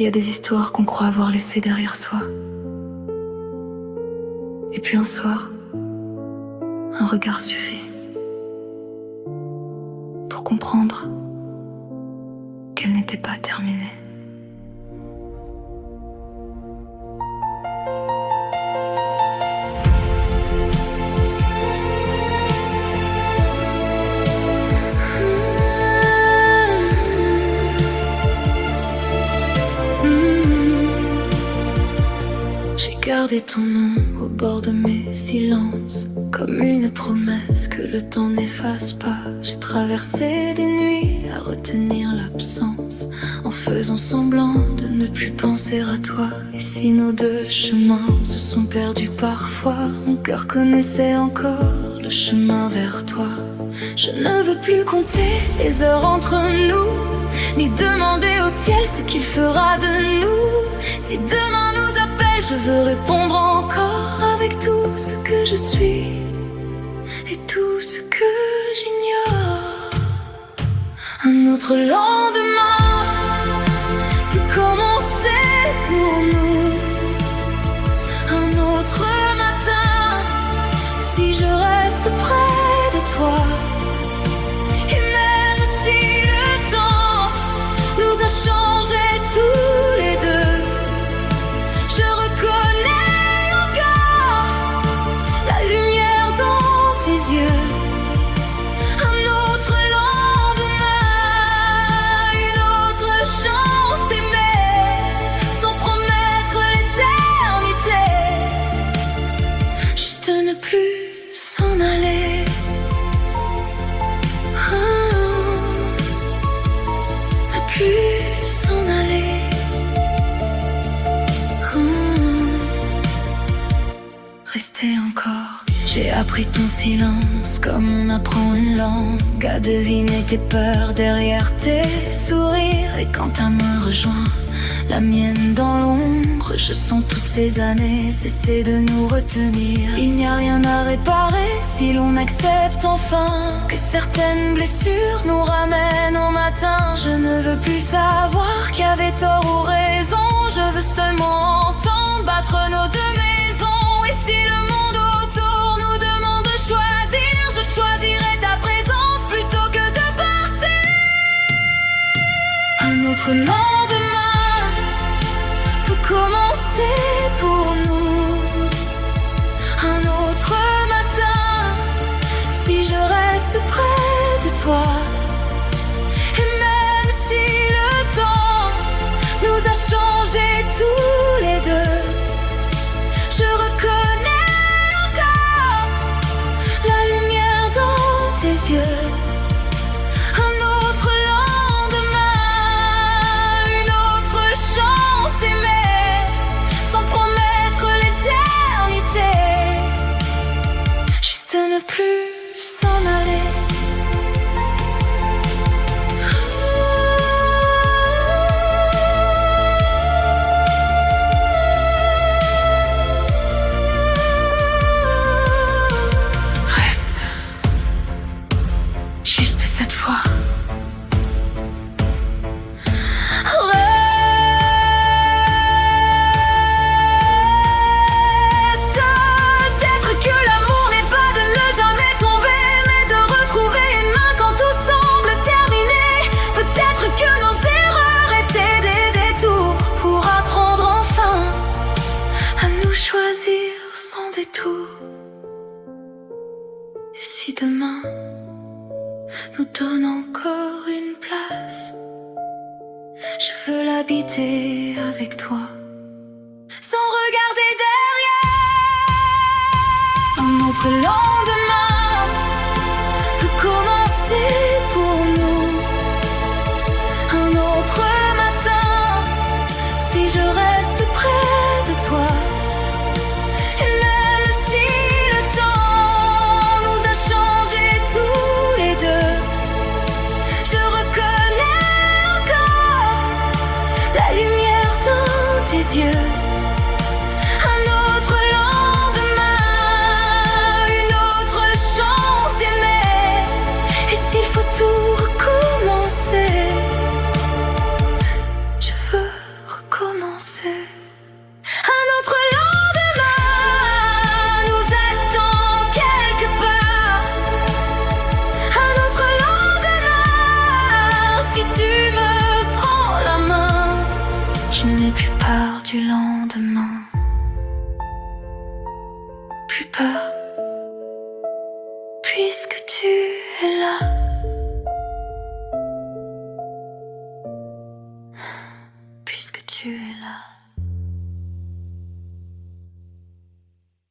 y a des histoires qu'on croit avoir laissées derrière soi. Et puis un soir, un regard suffit pour comprendre qu'elle n'était pas terminée. J'ai gardé ton nom au bord de mes silences, comme une promesse que le temps n'efface pas. J'ai traversé des nuits à retenir l'absence, en faisant semblant de ne plus penser à toi. Et si nos deux chemins se sont perdus parfois, mon cœur connaissait encore le chemin vers toi. Je ne veux plus compter les heures entre nous, ni demander au ciel ce qu'il fera de nous. Si demain nous appelle, je veux répondre encore avec tout ce que je suis et tout ce que j'ignore. Un autre lendemain peut commencer pour nous, un autre matin si je reste près de toi. Et même si le temps nous a changés tous les deux, je reconnais encore la lumière dans tes yeux. Un autre lendemain, une autre chance d'aimer, sans promettre l'éternité, juste ne plus s'en aller. Ne plus s'en aller. Rester encore. J'ai appris ton silence comme on apprend une langue, à deviner tes peurs derrière tes sourires. Et quand ta main rejoint la mienne dans l'ombre, je sens toutes ces années cesser de nous retenir. Il n'y a rien à réparer si l'on accepte enfin que certaines blessures nous ramènent au matin. Je ne veux plus savoir qui avait tort ou raison, je veux seulement entendre battre nos deux maisons. Et si le monde autour nous demande de choisir, je choisirai ta présence plutôt que de partir. Un autre lendemain peut commencer pour nous, un autre matin si je reste près de toi. Et même si le temps nous a changés tous les deux, je reconnais encore la lumière dans tes yeux. Un autre lendemain, une autre chance d'aimer, sans promettre l'éternité, juste ne plus s'en aller. Reste, juste cette fois. Reste, peut-être que l'amour n'est pas de ne jamais tomber, mais de retrouver une main quand tout semble terminé. Peut-être que nos erreurs étaient des détours pour apprendre enfin à nous choisir sans détour. Et si demain nous donne encore une place, je veux l'habiter avec toi, sans regarder derrière. Un autre lendemain peut commencer pour nous, un autre matin si je reste près de toi. Et même si le temps nous a changés tous les deux, je reconnais encore la lumière dans tes yeux. Un autre lendemain, une autre chance d'aimer. Et s'il faut tout recommencer, je veux recommencer. peur. Puisque tu es là,